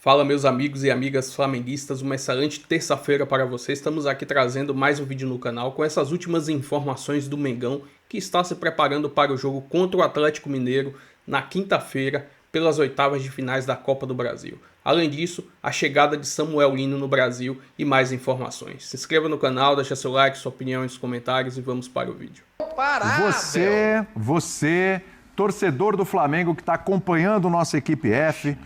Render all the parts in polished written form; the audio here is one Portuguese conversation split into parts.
Fala, meus amigos e amigas flamenguistas, uma excelente terça-feira para vocês. Estamos aqui trazendo mais um vídeo no canal com essas últimas informações do Mengão, que está se preparando para o jogo contra o Atlético Mineiro na quinta-feira pelas oitavas de finais da Copa do Brasil. Além disso, a chegada de Samuel Lino no Brasil e mais informações. Se inscreva no canal, deixa seu like, sua opinião nos comentários e vamos para o vídeo. Você, torcedor do Flamengo que está acompanhando nossa equipe F,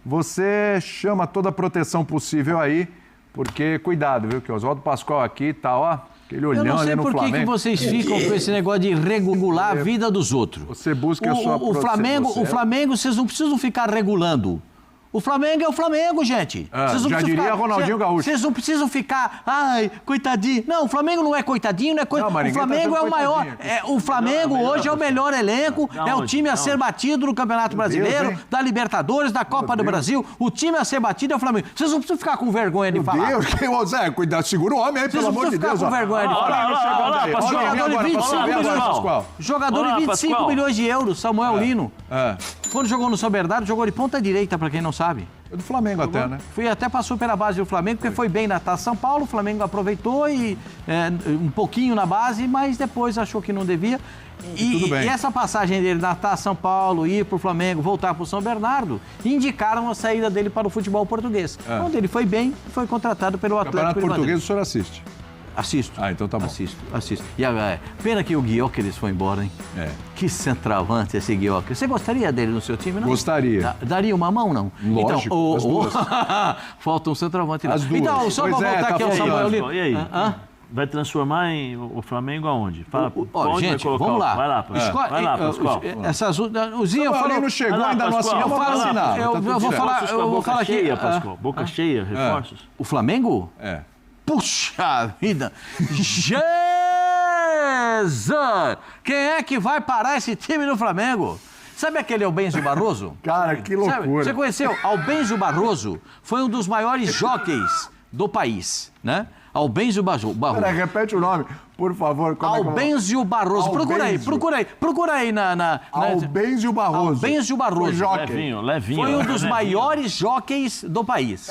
você chama toda a proteção possível aí, porque cuidado, viu, que o Oswaldo Pascoal aqui tá, ó, aquele olhão ali no Flamengo. Eu não sei por que vocês ficam com esse negócio de regular a vida dos outros. Você busca a sua proteção. O Flamengo, vocês não precisam ficar regulando. O Flamengo é o Flamengo, gente. Já diria Ronaldinho Gaúcho. Vocês não precisam ficar, ai, coitadinho. Não, o Flamengo não é coitadinho, não é coitadinho. O Flamengo é o maior. O Flamengo hoje é o melhor elenco, é o time a ser batido no Campeonato Brasileiro, da Libertadores, da Copa do Brasil. O time a ser batido é o Flamengo. Vocês não precisam ficar com vergonha de falar. Meu Deus, Zé, cuidado, segura o homem aí, pelo amor de Deus. Vocês não precisam ficar com vergonha de falar. Jogador de 25 milhões de euros, Samuel Lino. Quando jogou no São Bernardo, jogou de ponta direita, pra quem não sabe. É do Flamengo até, né? Até passou pela base do Flamengo, porque foi bem na Taça São Paulo, o Flamengo aproveitou e um pouquinho na base, mas depois achou que não devia. E essa passagem dele na Taça São Paulo, ir pro Flamengo, voltar pro São Bernardo, indicaram a saída dele para o futebol português. Onde ele foi bem, foi contratado pelo Atlético de Madrid. Campeonato Português o senhor assiste? Assisto. Ah, então tá bom. Assisto. E pena que o Gyökeres foi embora, hein? Que centroavante esse Gyökeres. Você gostaria dele no seu time, não? Gostaria. Daria uma mão, não? Lógico, então, as duas. Falta um centroavante. As duas. Então, só para voltar aqui ao Samuel Lino. E aí? Vai transformar o Flamengo aonde? Fala, onde gente, vai colocar? vamos lá. Vai lá, Pascoal. Vai lá, Pascoal. O Zinho falou... não chegou ainda no nosso... Eu vou falar aqui... Cheia, Pascoal. Boca cheia, reforços. O Flamengo? Puxa vida! Jesus! Quem é que vai parar esse time no Flamengo? Sabe aquele Albenzio Barroso? Cara, que loucura. Você conheceu? Albenzio Barroso foi um dos maiores jockeys do país, né? Albenzio Barroso. Pera, repete o nome, por favor. Albenzio Barroso. Procura aí na... Albenzio Barroso. Albenzio Barroso. Levinho. Foi um dos maiores jockeys do país.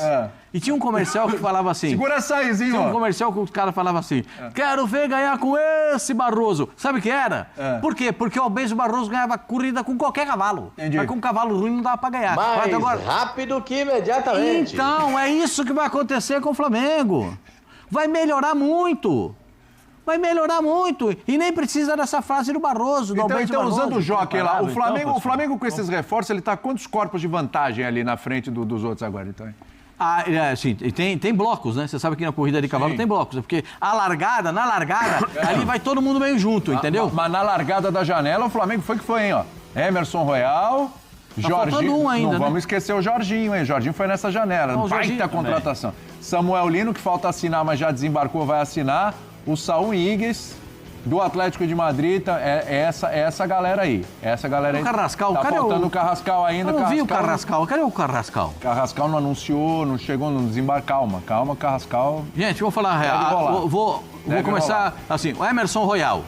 E tinha um comercial que falava assim... Segura essa aí, Zinho. Tinha um comercial que o cara falava assim... Quero ver ganhar com esse Barroso. Sabe o que era? Por quê? Porque o Albenzio Barroso ganhava corrida com qualquer cavalo. Entendi. Mas com um cavalo ruim não dava pra ganhar. Mais rápido que imediatamente. Então, é isso que vai acontecer com o Flamengo. Vai melhorar muito. E nem precisa dessa frase do Barroso, do Albenzio Barroso. Usando o jockey lá, o Flamengo com esses reforços, ele tá quantos corpos de vantagem ali na frente dos outros agora, então? Sim, tem blocos, né? Você sabe que na corrida de cavalo tem blocos, porque na largada, ali vai todo mundo meio junto, entendeu? Mas na largada da janela, o Flamengo foi, hein, ó. Emerson Royal, Jorginho. Ainda, não vamos esquecer o Jorginho, hein? Jorginho foi nessa janela. Baita contratação. Samuel Lino, que falta assinar, mas já desembarcou, vai assinar. O Saúl Ñíguez, do Atlético de Madrid, essa galera aí. O Carrascal, tá faltando o Carrascal ainda. Eu não vi o Carrascal. Cadê o Carrascal? Carrascal não anunciou, não chegou, não desembarcou. Calma, Carrascal. Gente, vou falar a real. Vou começar assim. O Emerson Royal.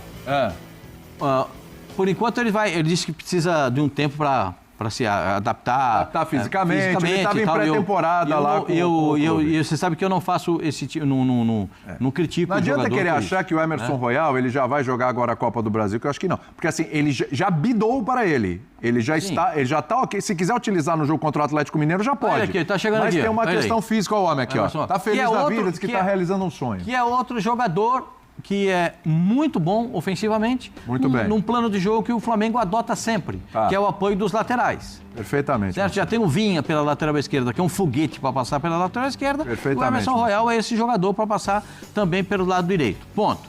Por enquanto ele disse que precisa de um tempo para se adaptar fisicamente. Ele estava em pré-temporada lá. E você sabe que eu não faço esse tipo, não critico não o jogador. Não adianta querer achar que o Emerson Royal ele já vai jogar agora a Copa do Brasil, que eu acho que não. Porque assim, ele já bidou para ele. Ele já está ok. Se quiser utilizar no jogo contra o Atlético Mineiro, já pode. Olha aqui, tá chegando Mas aqui, tem uma questão física, o homem aqui, ó. Tá feliz da vida, diz que tá realizando um sonho. Que é outro jogador que é muito bom ofensivamente, muito bem. Num plano de jogo que o Flamengo adota sempre, que é o apoio dos laterais. Perfeitamente. Certo? Já tem o Vinha pela lateral esquerda, que é um foguete para passar pela lateral esquerda. Perfeitamente. O Emerson Royal é esse jogador para passar também pelo lado direito. Ponto.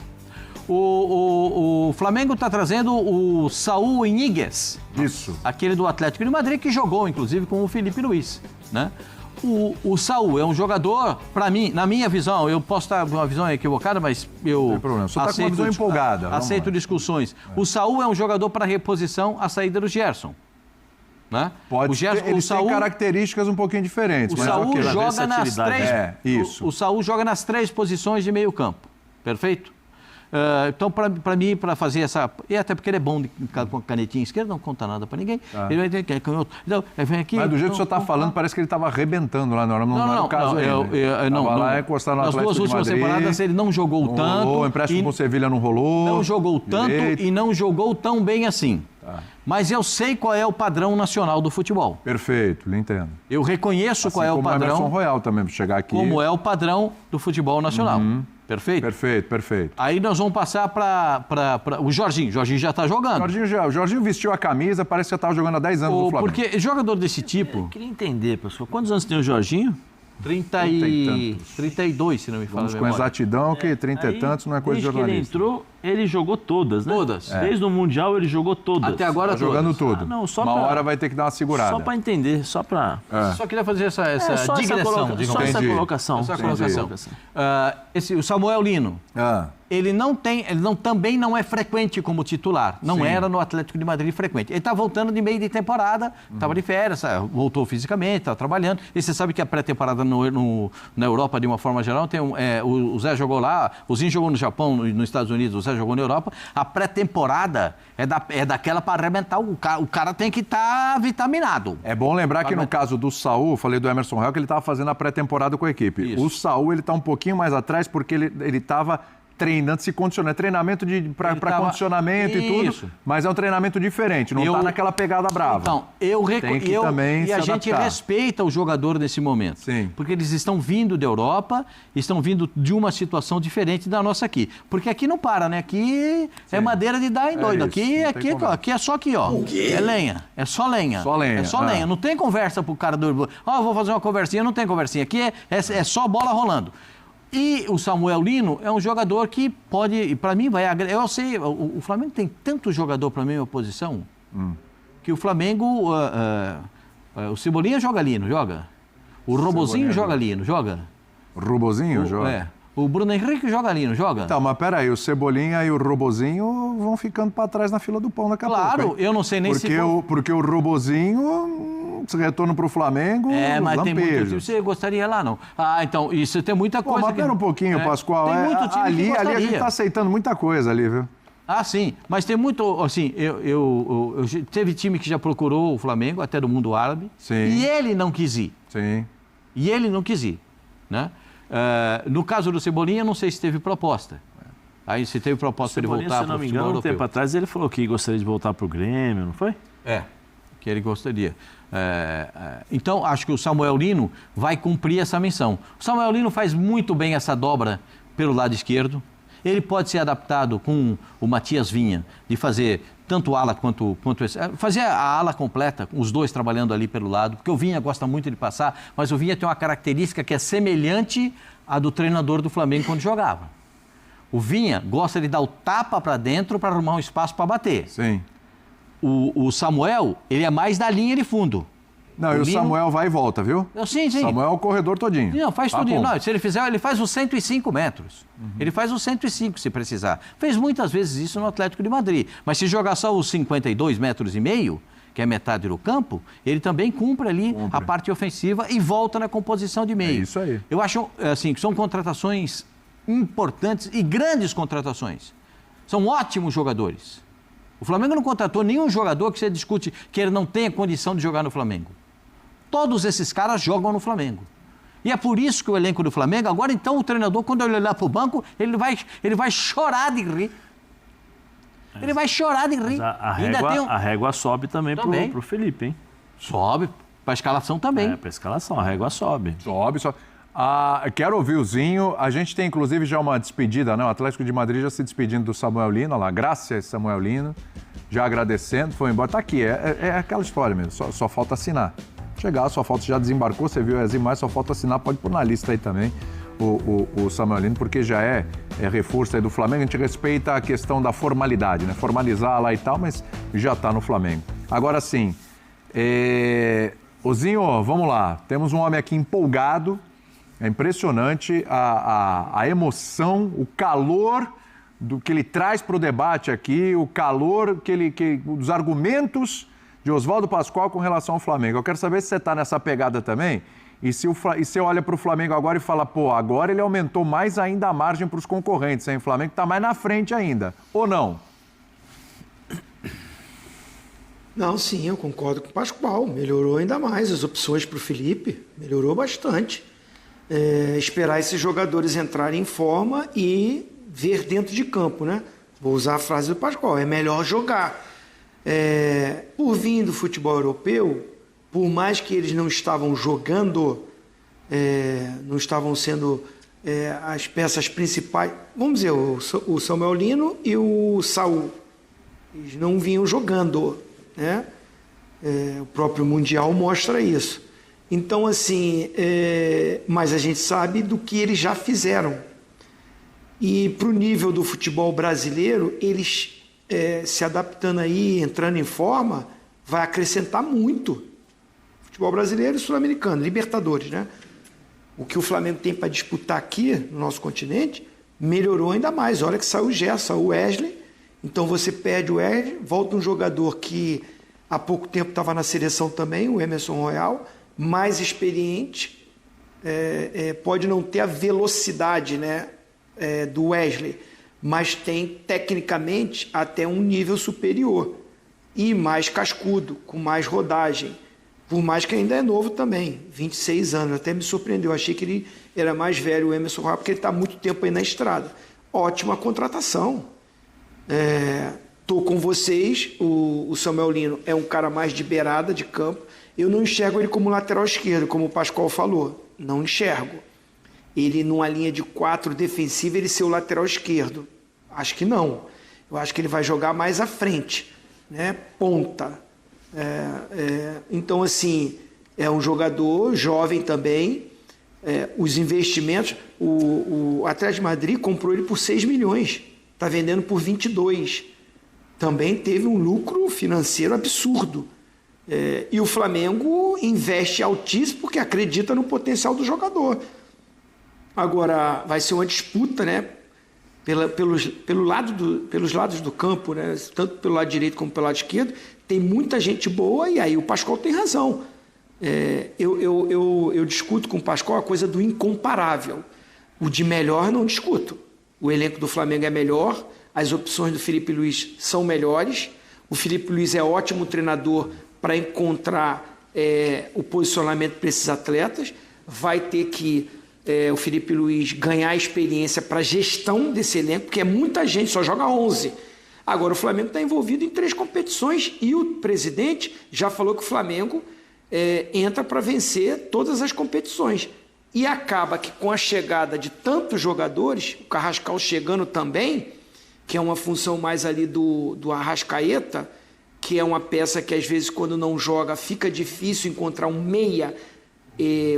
O Flamengo está trazendo o Saúl Ñíguez. Isso. Aquele do Atlético de Madrid, que jogou, inclusive, com o Felipe Luiz, né? O Saúl é um jogador, para mim, na minha visão, eu posso estar com uma visão equivocada, mas eu não tem problema. Você está com uma visão empolgada. Aceito discussões. O Saúl é um jogador para reposição à saída do Gerson. Né? Pode ser, eles têm características um pouquinho diferentes. O Saúl joga nas três. Isso. O Saúl joga nas três posições de meio campo. Perfeito? Então, para mim, para fazer essa... E até porque ele é bom com a canetinha esquerda, não conta nada para ninguém. Ele vai ter que... Então, vem aqui... Mas do jeito que o senhor está falando, parece que ele estava arrebentando lá na hora. Não era o caso aí. Não, lá encostar no Atlético Nas 2 últimas temporadas ele não jogou tanto. O empréstimo com o Sevilha não rolou. Não jogou tanto e não jogou tão bem assim. Mas eu sei qual é o padrão nacional do futebol. Perfeito, lhe entendo. Eu reconheço qual é o padrão. Como o Emerson Royal também, para chegar aqui. Como é o padrão do futebol nacional. Perfeito? Perfeito. Aí nós vamos passar para o Jorginho. O Jorginho já está jogando. O Jorginho vestiu a camisa, parece que já estava jogando há 10 anos no Flamengo. Porque jogador desse tipo... Eu queria entender, pessoal. Quantos anos tem o Jorginho? 32, se não me fala a memória. Com exatidão que 30 e tantos não é coisa de jornalista. Desde que ele entrou, ele jogou todas, né? Todas. Desde o Mundial ele jogou todas. Até agora jogando tudo. Não, só uma hora vai ter que dar uma segurada. Só para entender, só para... Só queria fazer essa só digressão. Só essa colocação. O Samuel Lino. Ele também não é frequente como titular. Não era no Atlético de Madrid frequente. Ele está voltando de meio de temporada, estava de férias, voltou fisicamente, está trabalhando. E você sabe que a pré-temporada na Europa, de uma forma geral, tem o Zé jogou lá, o Zinho jogou no Japão, nos Estados Unidos, o Zé jogou na Europa. A pré-temporada é daquela para arrebentar. O cara tem que estar vitaminado. É bom lembrar que no caso do Saúl, falei do Emerson Royal, que ele estava fazendo a pré-temporada com a equipe. Isso. O Saúl, ele está um pouquinho mais atrás porque ele estava... treinando, se condicionando. É treinamento para condicionamento e tudo, mas é um treinamento diferente, não está naquela pegada brava. Então, a gente respeita o jogador nesse momento. Sim. Porque eles estão vindo da Europa, estão vindo de uma situação diferente da nossa aqui. porque aqui não para, né? Aqui é madeira de dar em doido. Aqui é só aqui, ó. É lenha. É só lenha. É só lenha. Não tem conversa pro cara do... eu vou fazer uma conversinha. Não tem conversinha. Aqui é só bola rolando. E o Samuel Lino é um jogador que pode, para mim, vai agregar. Eu sei, o Flamengo tem tanto jogador para a mesma posição que o Flamengo. O Cebolinha joga Lino, joga. O Robozinho joga Lino, joga. O Robozinho joga? O Bruno Henrique joga Lino, joga. Tá, mas peraí, o Cebolinha e o Robozinho vão ficando para trás na fila do pão daqui a pouco. Claro, eu não sei nem porque o Robozinho se retorna para o Flamengo, mas lampejo. Tem muito time. Você gostaria lá, não? Então, isso tem muita coisa. Mas pera um pouquinho, Pascoal. Tem muito time ali a gente está aceitando muita coisa ali, viu? Sim, mas tem muito, assim, teve time que já procurou o Flamengo, até do mundo árabe, e ele não quis ir. Sim. E ele não quis ir, né? No caso do Cebolinha, não sei se teve proposta. Aí se teve proposta para ele voltar para o futebol europeu. Se não me engano, um tempo atrás ele falou que gostaria de voltar para o Grêmio, não foi? Que ele gostaria. Então, acho que o Samuel Lino vai cumprir essa missão. O Samuel Lino faz muito bem essa dobra pelo lado esquerdo. Ele pode ser adaptado com o Matias Vinha, de fazer tanto ala quanto fazer a ala completa, os dois trabalhando ali pelo lado, porque o Vinha gosta muito de passar, mas o Vinha tem uma característica que é semelhante à do treinador do Flamengo quando jogava. O Vinha gosta de dar o tapa para dentro para arrumar um espaço para bater. Sim. O Samuel, ele é mais da linha de fundo. Não, e o Samuel vai e volta, viu? Sim. Samuel é o corredor todinho. Não, faz tudinho. Não, se ele fizer, ele faz os 105 metros. Ele faz os 105 se precisar. Fez muitas vezes isso no Atlético de Madrid. Mas se jogar só os 52 metros e meio, que é metade do campo, ele também cumpre ali a parte ofensiva e volta na composição de meio. É isso aí. Eu acho assim, que são contratações importantes e grandes contratações. São ótimos jogadores. O Flamengo não contratou nenhum jogador que você discute que ele não tenha condição de jogar no Flamengo. Todos esses caras jogam no Flamengo. E é por isso que o elenco do Flamengo, agora então o treinador, quando ele olhar para o banco, ele vai chorar de rir. Ele vai chorar de rir. A régua sobe também. Pro Felipe, hein? Sobe. Para a escalação também. Para a escalação, a régua sobe. Sobe. Quero ouvir o Zinho. A gente tem, inclusive, já uma despedida, né? O Atlético de Madrid já se despedindo do Samuel Lino. Olha lá, graças Samuel Lino. Já agradecendo, foi embora. Tá aqui, é aquela história mesmo. Só falta assinar. Chegar, só falta, já desembarcou, você viu as imagens, só falta assinar. Pode pôr na lista aí também o Samuel Lino, porque já é reforço aí do Flamengo. A gente respeita a questão da formalidade, né? Formalizar lá e tal, mas já tá no Flamengo. Agora sim, Zinho, vamos lá. Temos um homem aqui empolgado. É impressionante a emoção, o calor do que ele traz para o debate aqui, o calor dos argumentos de Oswaldo Pascoal com relação ao Flamengo. Eu quero saber se você está nessa pegada também E se você olha para o Flamengo agora e fala, pô, agora ele aumentou mais ainda a margem para os concorrentes, hein? O Flamengo está mais na frente ainda, ou não? Não, sim, eu concordo com o Pascoal. Melhorou ainda mais. As opções para o Felipe melhorou bastante. Esperar esses jogadores entrarem em forma e ver dentro de campo, né? Vou usar a frase do Pascoal, é melhor jogar. Por vir do futebol europeu, por mais que eles não estavam jogando, não estavam sendo as peças principais, vamos dizer, o Samuel Lino e o Saul, eles não vinham jogando, né? O próprio Mundial mostra isso. Então, assim, mas a gente sabe do que eles já fizeram. E para o nível do futebol brasileiro, eles se adaptando aí, entrando em forma, vai acrescentar muito. Futebol brasileiro e sul-americano, Libertadores, né? O que o Flamengo tem para disputar aqui, no nosso continente, melhorou ainda mais. Olha que saiu o Gerson, saiu o Wesley. Então você perde o Wesley, volta um jogador que há pouco tempo estava na seleção também, o Emerson Royal, mais experiente, pode não ter a velocidade, né, do Wesley, mas tem tecnicamente até um nível superior e mais cascudo, com mais rodagem, por mais que ainda é novo também, 26 anos, até me surpreendeu, achei que ele era mais velho, o Emerson Royal, porque ele está há muito tempo aí na estrada. Ótima contratação. Estou com vocês, o Samuel Lino é um cara mais de beirada de campo. Eu não enxergo ele como lateral esquerdo, como o Pascoal falou. Não enxergo. Ele, numa linha de 4 defensiva, ele ser o lateral esquerdo. Acho que não. Eu acho que ele vai jogar mais à frente, né? Ponta. Então, assim, é um jogador jovem também. Os investimentos... O Atlético de Madrid comprou ele por 6 milhões. Está vendendo por 22. Também teve um lucro financeiro absurdo. E o Flamengo investe altíssimo porque acredita no potencial do jogador. Agora, vai ser uma disputa, né? Pelos lados do campo, né? Tanto pelo lado direito como pelo lado esquerdo. Tem muita gente boa e aí o Pascoal tem razão. Eu discuto com o Pascoal a coisa do incomparável. O de melhor não discuto. O elenco do Flamengo é melhor, as opções do Felipe Luiz são melhores. O Felipe Luiz é ótimo treinador para encontrar o posicionamento para esses atletas. Vai ter que o Felipe Luiz ganhar experiência para a gestão desse elenco, porque é muita gente, só joga 11. Agora o Flamengo está envolvido em 3 competições e o presidente já falou que o Flamengo entra para vencer todas as competições. E acaba que com a chegada de tantos jogadores, o Carrascal chegando também, que é uma função mais ali do Arrascaeta, que é uma peça que às vezes quando não joga fica difícil encontrar um meia.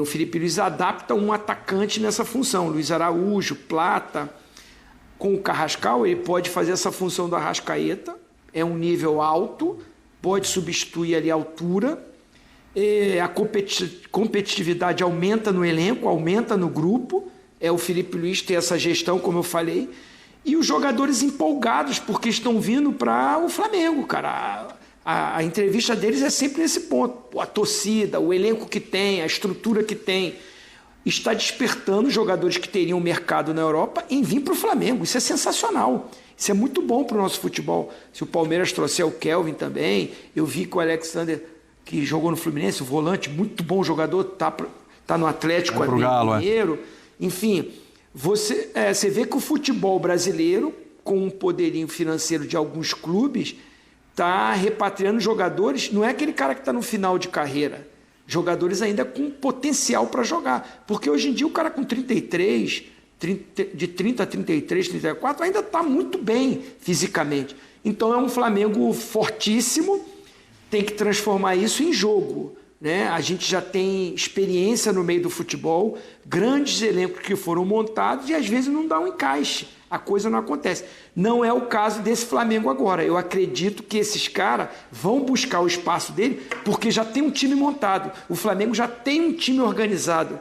O Felipe Luiz adapta um atacante nessa função. Luiz Araújo, Plata. Com o Carrascal ele pode fazer essa função do Arrascaeta, é um nível alto, pode substituir ali a altura. A competitividade aumenta no elenco, aumenta no grupo. O Felipe Luiz tem essa gestão, como eu falei. E os jogadores empolgados, porque estão vindo para o Flamengo, cara. A entrevista deles é sempre nesse ponto. A torcida, o elenco que tem, a estrutura que tem, está despertando jogadores que teriam mercado na Europa em vir para o Flamengo. Isso é sensacional. Isso é muito bom para o nosso futebol. Se o Palmeiras trouxer o Kelvin também, eu vi que o Alexander, que jogou no Fluminense, o volante, muito bom jogador, tá no Atlético Mineiro. Enfim, você vê que o futebol brasileiro, com o poderio financeiro de alguns clubes, está repatriando jogadores, não é aquele cara que está no final de carreira, jogadores ainda com potencial para jogar. Porque hoje em dia o cara com 33, de 30 a 33, 34, ainda está muito bem fisicamente. Então é um Flamengo fortíssimo, tem que transformar isso em jogo, né? A gente já tem experiência no meio do futebol, grandes elencos que foram montados e às vezes não dá um encaixe, a coisa não acontece. Não é o caso desse Flamengo agora. Eu acredito que esses caras vão buscar o espaço dele porque já tem um time montado. O Flamengo já tem um time organizado.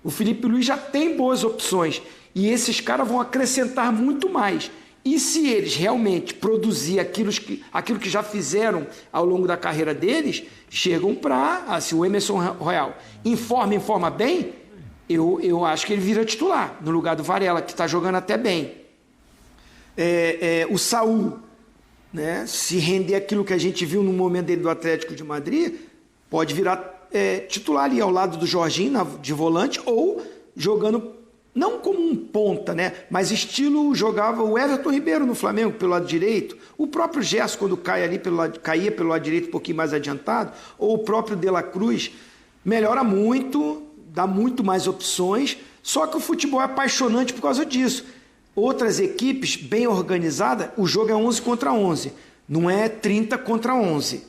O Felipe Luiz já tem boas opções e esses caras vão acrescentar muito mais. E se eles realmente produzirem aquilo que já fizeram ao longo da carreira deles, chegam para... se o Emerson Royal informa bem, eu acho que ele vira titular, no lugar do Varela, que está jogando até bem. O Saul, né, se render aquilo que a gente viu no momento dele do Atlético de Madrid, pode virar titular ali ao lado do Jorginho, de volante, ou jogando... não como um ponta, né? Mas estilo jogava o Everton Ribeiro no Flamengo pelo lado direito, o próprio Gerson quando caía pelo lado direito um pouquinho mais adiantado, ou o próprio De La Cruz, melhora muito, dá muito mais opções, só que o futebol é apaixonante por causa disso. Outras equipes bem organizadas, o jogo é 11 contra 11, não é 30 contra 11.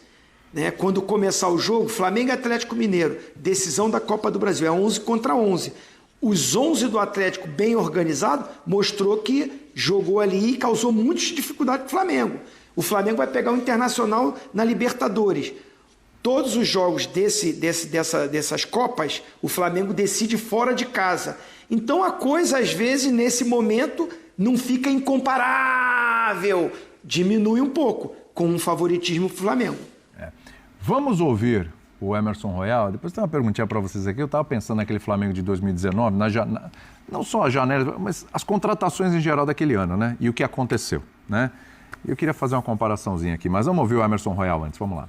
Né? Quando começar o jogo, Flamengo e Atlético Mineiro, decisão da Copa do Brasil, é 11 contra 11. Os 11 do Atlético bem organizado mostrou que jogou ali e causou muitas dificuldades para o Flamengo. O Flamengo vai pegar o Internacional na Libertadores. Todos os jogos dessas Copas, o Flamengo decide fora de casa. Então a coisa, às vezes, nesse momento, não fica incomparável. Diminui um pouco, com um favoritismo para o Flamengo. Vamos ouvir o Emerson Royal. Depois tem uma perguntinha para vocês aqui. Eu estava pensando naquele Flamengo de 2019, não só a janela, mas as contratações em geral daquele ano, né? E o que aconteceu, né? Eu queria fazer uma comparaçãozinha aqui, mas vamos ouvir o Emerson Royal antes, vamos lá.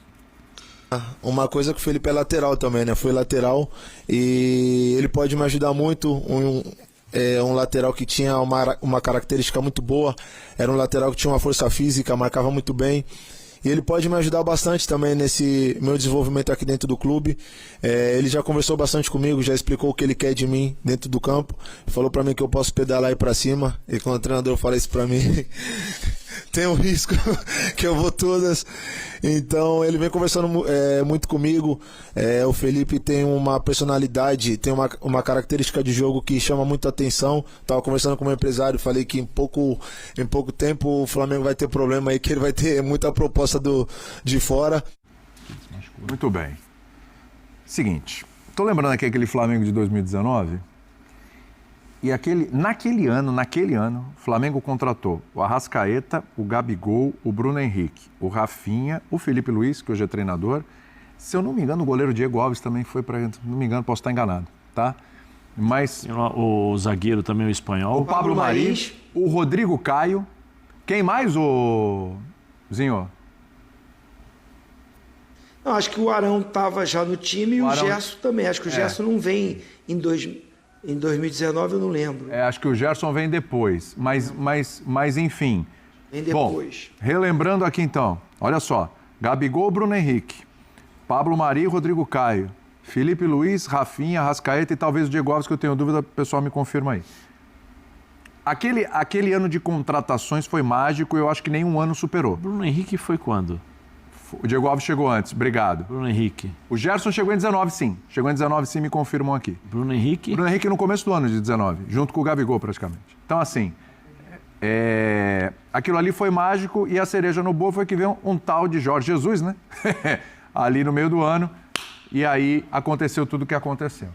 Uma coisa que o Felipe é lateral também, né? Foi lateral e ele pode me ajudar muito. Um lateral que tinha uma característica muito boa, era um lateral que tinha uma força física, marcava muito bem. E ele pode me ajudar bastante também nesse meu desenvolvimento aqui dentro do clube. Ele já conversou bastante comigo, já explicou o que ele quer de mim dentro do campo. Falou pra mim que eu posso pedalar e ir pra cima. E quando o treinador fala isso pra mim, tem um risco que eu vou todas. Então ele vem conversando muito comigo. O Felipe tem uma personalidade, tem uma característica de jogo que chama muita atenção. Estava conversando com o meu empresário, falei que em pouco tempo o Flamengo vai ter problema aí, que ele vai ter muita proposta de fora. Muito bem. Seguinte, tô lembrando aqui aquele Flamengo de 2019. E naquele ano, o Flamengo contratou o Arrascaeta, o Gabigol, o Bruno Henrique, o Rafinha, o Felipe Luiz, que hoje é treinador. Se eu não me engano, o goleiro Diego Alves também foi para... Não me engano, posso estar enganado, tá? Mas... O zagueiro também, o espanhol. O Pablo Mari, o Rodrigo Caio. Quem mais, o Zinho? Não, acho que o Arão estava já no time e o Gerson também. Acho que o Gerson não vem em 2019, eu não lembro. Acho que o Gerson vem depois, mas enfim. Vem depois. Bom, relembrando aqui então, olha só. Gabigol, Bruno Henrique, Pablo Mari, Rodrigo Caio, Felipe Luiz, Rafinha, Arrascaeta e talvez o Diego Alves, que eu tenho dúvida, o pessoal me confirma aí. Aquele ano de contratações foi mágico e eu acho que nenhum ano superou. Bruno Henrique foi quando? O Diego Alves chegou antes, obrigado. Bruno Henrique. O Gerson chegou em 19, sim. Chegou em 19, sim, me confirmam aqui. Bruno Henrique? Bruno Henrique no começo do ano de 19, junto com o Gabigol praticamente. Então, assim, aquilo ali foi mágico e a cereja no bolo foi que veio um tal de Jorge Jesus, né? Ali no meio do ano. E aí aconteceu tudo o que aconteceu.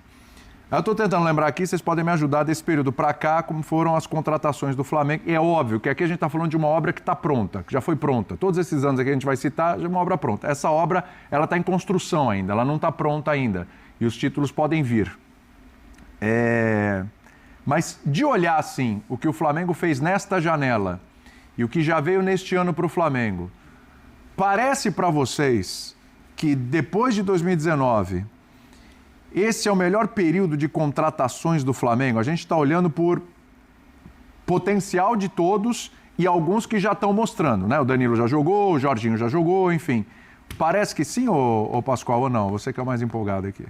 Eu estou tentando lembrar aqui, vocês podem me ajudar desse período para cá, como foram as contratações do Flamengo. E é óbvio que aqui a gente está falando de uma obra que está pronta, que já foi pronta. Todos esses anos aqui a gente vai citar, já é uma obra pronta. Essa obra, ela está em construção ainda, ela não está pronta ainda. E os títulos podem vir. Mas de olhar assim, o que o Flamengo fez nesta janela e o que já veio neste ano para o Flamengo, parece para vocês que depois de 2019... esse é o melhor período de contratações do Flamengo? A gente está olhando por potencial de todos e alguns que já estão mostrando, né? O Danilo já jogou, o Jorginho já jogou, enfim. Parece que sim, ô Pascoal, ou não? Você que é o mais empolgado aqui.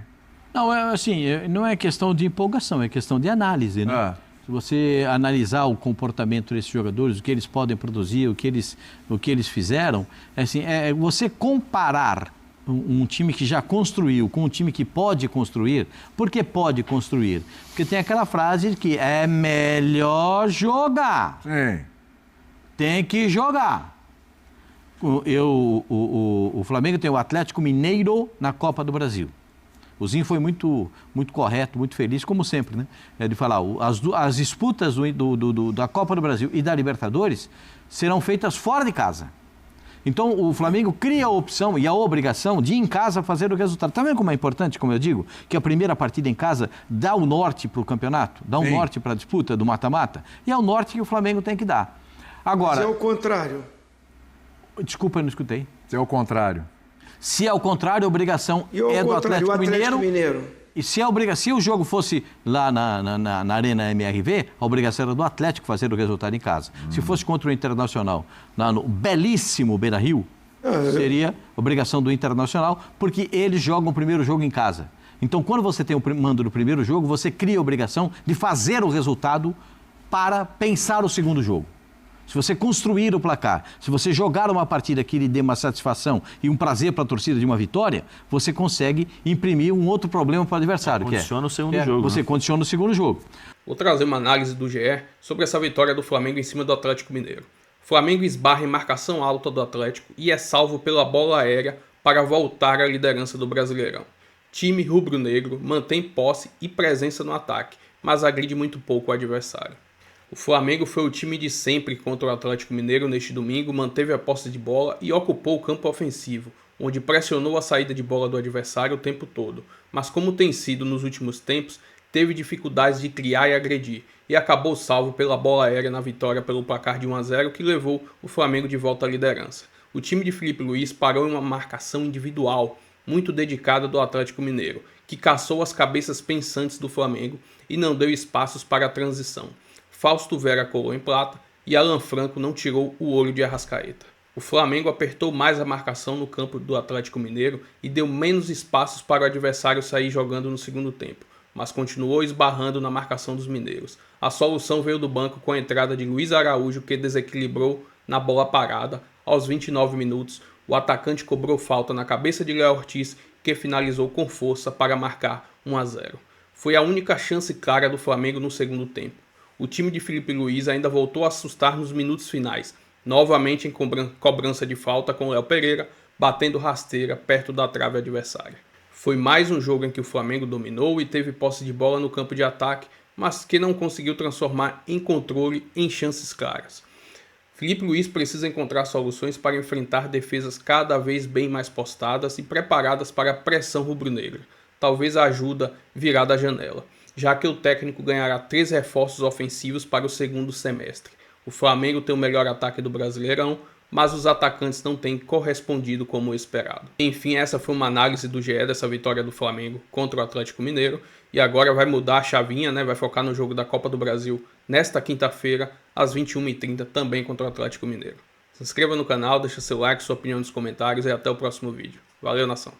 Não, assim, não é questão de empolgação, é questão de análise, né? Se você analisar o comportamento desses jogadores, o que eles podem produzir, o que eles fizeram, assim, você comparar um time que já construiu com um time que pode construir. Por que pode construir? Porque tem aquela frase de que é melhor jogar. Sim. Tem que jogar. O Flamengo tem o Atlético Mineiro na Copa do Brasil. O Zinho foi muito correto, muito feliz, como sempre, né? De falar, as disputas da Copa do Brasil e da Libertadores serão feitas fora de casa. Então, o Flamengo cria a opção e a obrigação de, em casa, fazer o resultado. Tá vendo como é importante, como eu digo, que a primeira partida em casa dá o norte para o campeonato, dá um norte para a disputa do mata-mata? E é o norte que o Flamengo tem que dar. Agora... Se é o contrário. Desculpa, eu não escutei. Se é o contrário. Se é o contrário, a obrigação é do Atlético Mineiro. E se o jogo fosse lá na Arena MRV, a obrigação era do Atlético fazer o resultado em casa. Se fosse contra o Internacional, no belíssimo Beira-Rio, seria obrigação do Internacional, porque eles jogam o primeiro jogo em casa. Então, quando você tem o mando do primeiro jogo, você cria a obrigação de fazer o resultado para pensar o segundo jogo. Se você construir o placar, se você jogar uma partida que lhe dê uma satisfação e um prazer para a torcida de uma vitória, você consegue imprimir um outro problema para o adversário. Condiciona o segundo jogo. Você condiciona o segundo jogo. Vou trazer uma análise do GE sobre essa vitória do Flamengo em cima do Atlético Mineiro. O Flamengo esbarra em marcação alta do Atlético e é salvo pela bola aérea para voltar à liderança do Brasileirão. Time rubro-negro mantém posse e presença no ataque, mas agride muito pouco o adversário. O Flamengo foi o time de sempre contra o Atlético Mineiro neste domingo, manteve a posse de bola e ocupou o campo ofensivo, onde pressionou a saída de bola do adversário o tempo todo, mas como tem sido nos últimos tempos, teve dificuldades de criar e agredir, e acabou salvo pela bola aérea na vitória pelo placar de 1-0 que levou o Flamengo de volta à liderança. O time de Filipe Luís parou em uma marcação individual, muito dedicada do Atlético Mineiro, que caçou as cabeças pensantes do Flamengo e não deu espaços para a transição. Fausto Vera colou em plata e Alan Franco não tirou o olho de Arrascaeta. O Flamengo apertou mais a marcação no campo do Atlético Mineiro e deu menos espaços para o adversário sair jogando no segundo tempo, mas continuou esbarrando na marcação dos mineiros. A solução veio do banco com a entrada de Luiz Araújo, que desequilibrou na bola parada. Aos 29 minutos, o atacante cobrou falta na cabeça de Léo Ortiz, que finalizou com força para marcar 1-0. Foi a única chance clara do Flamengo no segundo tempo. O time de Filipe Luís ainda voltou a assustar nos minutos finais, novamente em cobrança de falta com Léo Pereira, batendo rasteira perto da trave adversária. Foi mais um jogo em que o Flamengo dominou e teve posse de bola no campo de ataque, mas que não conseguiu transformar em controle em chances claras. Filipe Luís precisa encontrar soluções para enfrentar defesas cada vez bem mais postadas e preparadas para a pressão rubro-negra. Talvez a ajuda virá da janela, já que o técnico ganhará 3 reforços ofensivos para o segundo semestre. O Flamengo tem o melhor ataque do Brasileirão, mas os atacantes não têm correspondido como esperado. Enfim, essa foi uma análise do GE dessa vitória do Flamengo contra o Atlético Mineiro, e agora vai mudar a chavinha, né? Vai focar no jogo da Copa do Brasil nesta quinta-feira, às 21h30, também contra o Atlético Mineiro. Se inscreva no canal, deixa seu like, sua opinião nos comentários e até o próximo vídeo. Valeu, nação!